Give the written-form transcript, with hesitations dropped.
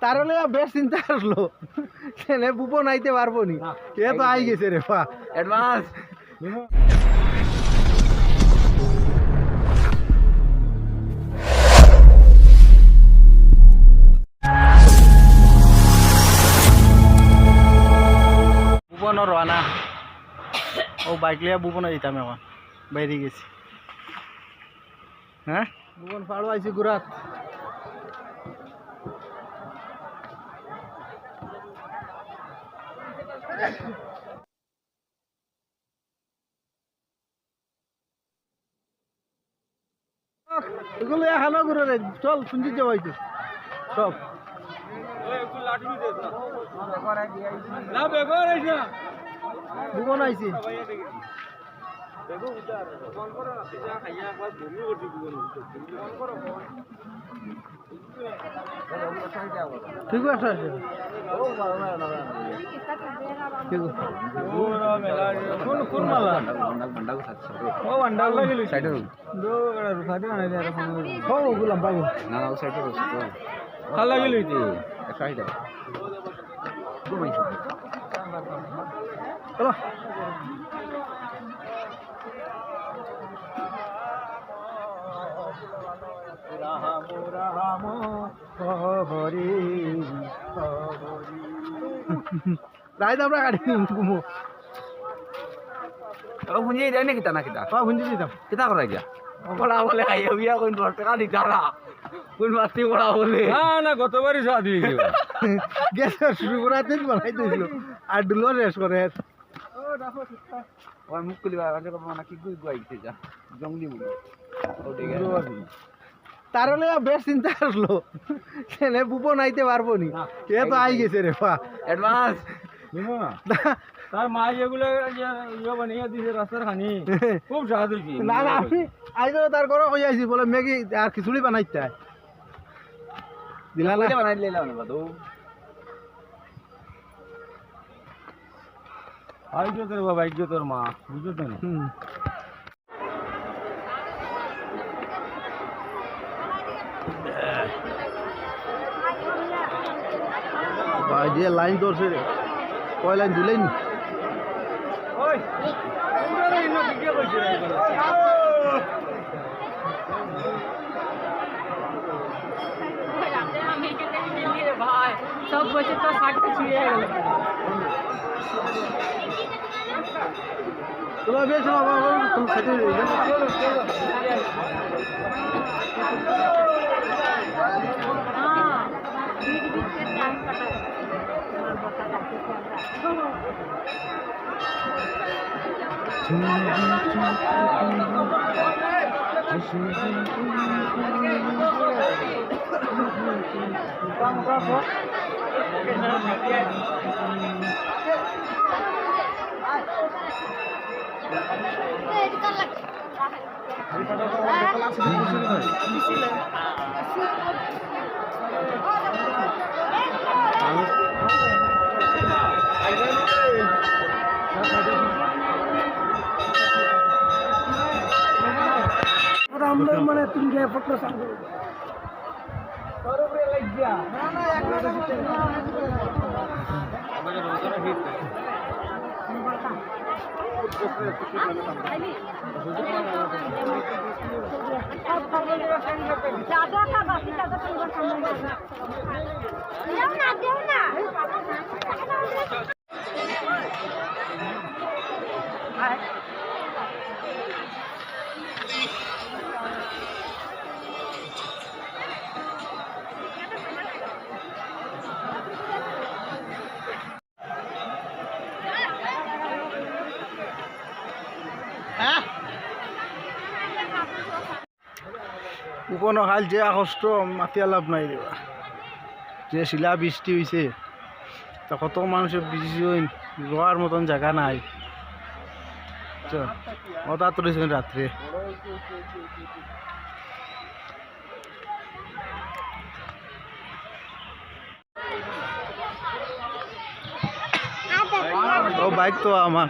তার হলে বেশ চিন্তা আসলো ছেলে বুপন আইতে পারবো নি এ তো আই গেছে রে পা অ্যাডভান্স বুপনও রানা ও বাইক লিয়া বুপনে যেতাম এখন বাইরে গেছি হ্যাঁ বুপন পাড়ো আইছি গুরাত এগুলো হালো করে রে চল শুনছি যাবাইতো সব বুপন আইছি ঠিক আছে কোন মালা ও আন্ডা লাগিল সাইডে দো গড়া রুখা দে আনে রে ফোন ও গুলাম বাবু না না ও সাইডে রস খালা গেল ইতি সাইডে ঘুমাই চলো রাম হরি রাইত আমরা গাড়ি ঘুমো ও ভুঞ্জি দেয় না কিতা না কিতা ভুঞ্জি দিতাম কিতা করা গিয়া বড়া বলে খাইয়া বিয়া কোন 10 টাকা দিতারা কোন মাতি বড়া বলে না না গতবারই সাদ দিয়ে গেল গ্যাস শুরু করাতে বানাই দিছিল আর দুলো রেস করে ও দেখো ওই মুকুলি বাবা মানে কি গুই গুইতে যা জঙ্গলি মুলি ও ঠিক আছে তার হলে বেশ চিন্তা আসলো ছেলে বুপন আইতে পারবো নি এ তো আই গেছে রে পা অ্যাডভান্স তার মা যেগুলো ইয়ে বানিয়ে দিছে রাস্তার খানি খুব স্বাদ হয়েছে না না আমি আই তো তার ঘরে কই আইছি বলে ম্যাগি আর খিচুড়ি বানাইতে দিলা না বানাই দিলাম না বাদু আইজো তোর বাবা আইজো তোর মা বুঝছো তো ভাই যে লাইন ধরছে রে কয় লাইন দুই লাইন ভাই সব বছর তো 60টা ছুঁয়ে গেল তোমার বেশ বাবা তুমি সেটে মানে তুমি যে ফটো সামনে বড় লাইক দিয়া না না একটা উপনো খাল যে কষ্ট মাতিয়া লাভ নাই দেবা যে শিলা বৃষ্টি হয়েছে তা কত মানুষের বৃষ্টি রোয়ার মতন জায়গা নাই হঠাৎ রয়েছে রাত্রে ও বাইক তো আমার